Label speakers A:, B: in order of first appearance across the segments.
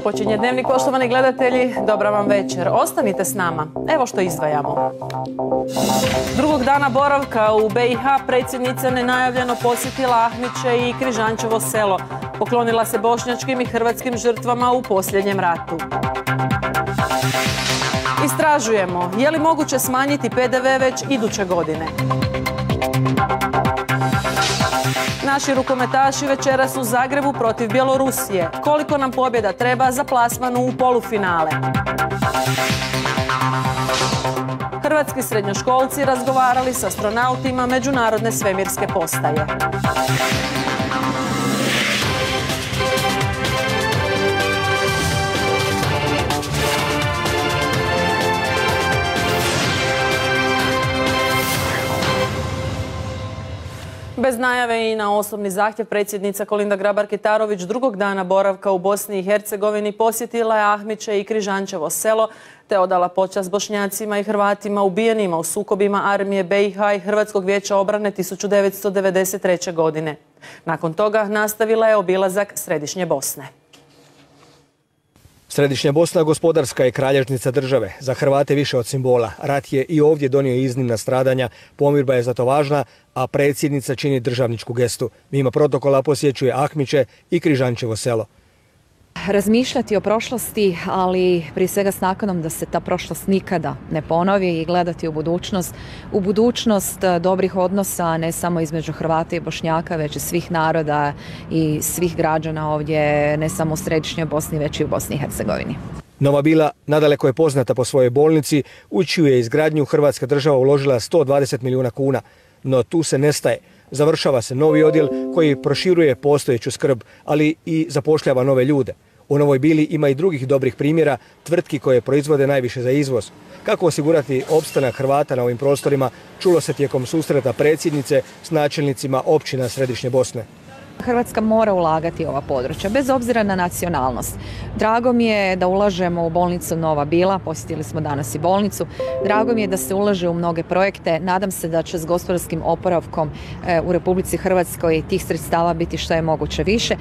A: Počinje Dnevnik, poštovani gledatelji, dobra vam večer. Ostanite s nama, evo što izdvajamo. Drugog dana boravka u BiH predsjednica nenajavljeno posjetila Ahmiće i Križančevo selo. Poklonila se bošnjačkim i hrvatskim žrtvama u posljednjem ratu. Istražujemo, je li moguće smanjiti PDV već iduće godine? Naši rukometaši večeras u Zagrebu protiv Bjelorusije. Koliko nam pobjeda treba za plasman u polufinale? Hrvatski srednjoškolci razgovarali s astronautima Međunarodne svemirske postaje. Bez najave i na osobni zahtjev predsjednica Kolinda Grabar-Kitarović drugog dana boravka u Bosni i Hercegovini posjetila je Ahmiće i Križančevo selo te odala počast Bošnjacima i Hrvatima ubijenima u sukobima armije BiH i Hrvatskog vijeća obrane 1993. godine. Nakon toga nastavila je obilazak Središnje Bosne.
B: Središnja Bosna gospodarska je kralježnica države. Za Hrvate više od simbola. Rat je i ovdje donio iznimna stradanja, pomirba je zato važna, a predsjednica čini državničku gestu. Mimo protokola posjećuje Ahmiće i Križančevo selo.
C: Razmišljati o prošlosti, ali prije svega s nakanom da se ta prošlost nikada ne ponovi i gledati u budućnost dobrih odnosa, ne samo između Hrvata i Bošnjaka, već i svih naroda i svih građana ovdje, ne samo u Središnjoj Bosni, već i u Bosni i Hercegovini.
B: Nova Bila nadaleko je poznata po svojoj bolnici, u čiju je izgradnju Hrvatska država uložila 120 milijuna kuna. No tu se ne staje. Završava se novi odjel koji proširuje postojeću skrb, ali i zapošljava nove ljude. U Novoj Bili ima i drugih dobrih primjera tvrtki koje proizvode najviše za izvoz. Kako osigurati opstanak Hrvata na ovim prostorima, čulo se tijekom susreta predsjednice s načelnicima općina Središnje Bosne.
C: Hrvatska mora ulagati u ova područja, bez obzira na nacionalnost. Drago mi je da ulažemo u bolnicu Nova Bila, posjetili smo danas i bolnicu. Drago mi je da se ulaže u mnoge projekte. Nadam se da će s gospodarskim oporavkom u Republici Hrvatskoj tih sredstava biti što je moguće više,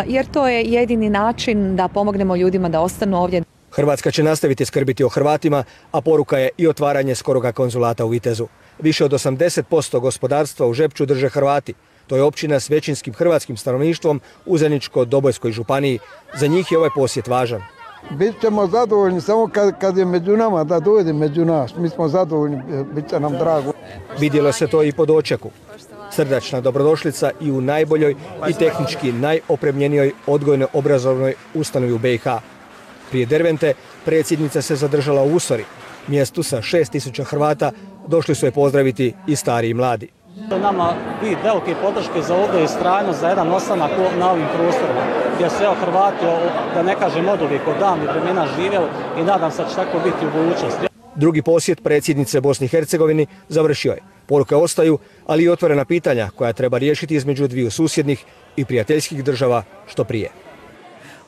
C: jer to je jedini način da pomognemo ljudima da ostanu ovdje.
B: Hrvatska će nastaviti skrbiti o Hrvatima, a poruka je i otvaranje skoroga konzulata u Vitezu. Više od 80% gospodarstva u Žepču drže Hrvati. To je općina s većinskim hrvatskim stanovništvom u Zeničko-Dobojskoj županiji. Za njih je ovaj posjet važan.
D: Bit ćemo zadovoljni samo kad je među nama, da dojde među nas. Mi smo zadovoljni, bit će nam drago.
B: Vidjelo se to i po dočeku. Srdačna dobrodošlica i u najboljoj i tehnički najopremljenijoj odgojno-obrazovnoj ustanovi u BiH. Prije Dervente predsjednica se zadržala u Usori. Mjestu sa 6000 Hrvata došli su je pozdraviti i stari i mladi.
E: Nama vid velike podrške za ovdje i strajnost za jedan ostanak na ovim prostorima, gdje su Hrvati, da ne kažem oduvijek, od davnih vremena živjeli i nadam se da će tako biti u budućnosti.
B: Drugi posjet predsjednice Bosni i Hercegovini završio je. Poruke ostaju, ali i otvorena pitanja koja treba riješiti između dviju susjednih i prijateljskih država što prije.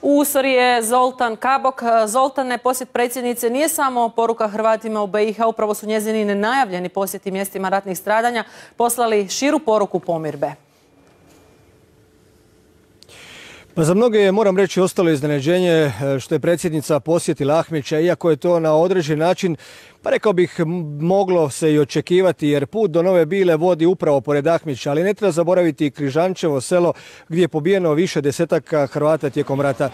A: U Usori je Zoltan Kabok. Zoltane, posjet predsjednice nije samo poruka Hrvatima u BiH, upravo su njezini nenajavljeni posjeti mjestima ratnih stradanja poslali širu poruku pomirbe.
B: Pa za mnoge je, moram reći, ostalo iznenađenje što je predsjednica posjetila Ahmića, iako je to na određen način, pa rekao bih, moglo se i očekivati, jer put do Nove Bile vodi upravo pored Ahmića, ali ne treba zaboraviti i Križančevo selo gdje je pobijeno više desetaka Hrvata tijekom rata.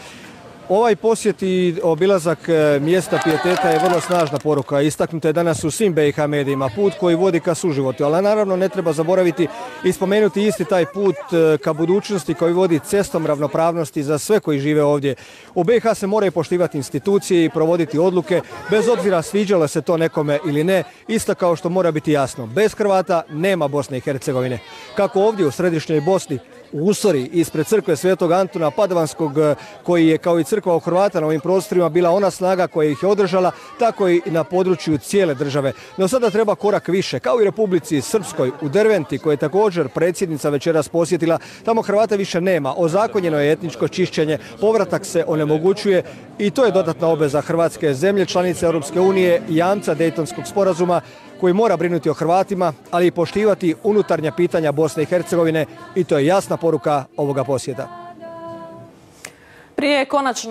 B: Ovaj posjet i obilazak mjesta pijeteta je vrlo snažna poruka. Istaknuta je danas u svim BiH medijima, put koji vodi ka suživotu, ali naravno ne treba zaboraviti i spomenuti isti taj put ka budućnosti koji vodi cestom ravnopravnosti za sve koji žive ovdje. U BiH se moraju poštivati institucije i provoditi odluke, bez obzira sviđalo se to nekome ili ne, isto kao što mora biti jasno. Bez Hrvata nema Bosne i Hercegovine. Kako ovdje u Središnjoj Bosni, u Usori, ispred crkve Svetog Antuna Padvanskog, koji je kao i crkva u Hrvata na ovim prostorima bila ona snaga koja ih je održala, tako i na području cijele države. No sada treba korak više, kao i Republici Srpskoj u Derventi, koje je također predsjednica večeras posjetila. Tamo Hrvata više nema, ozakonjeno je etničko čišćenje, povratak se onemogućuje i to je dodatna obveza Hrvatske, zemlje članice Europske unije, jamca Dejtonskog sporazuma, koji mora brinuti o Hrvatima, ali i poštivati unutarnja pitanja Bosne i Hercegovine i to je jasna poruka ovoga posjeta.
A: Prije konačno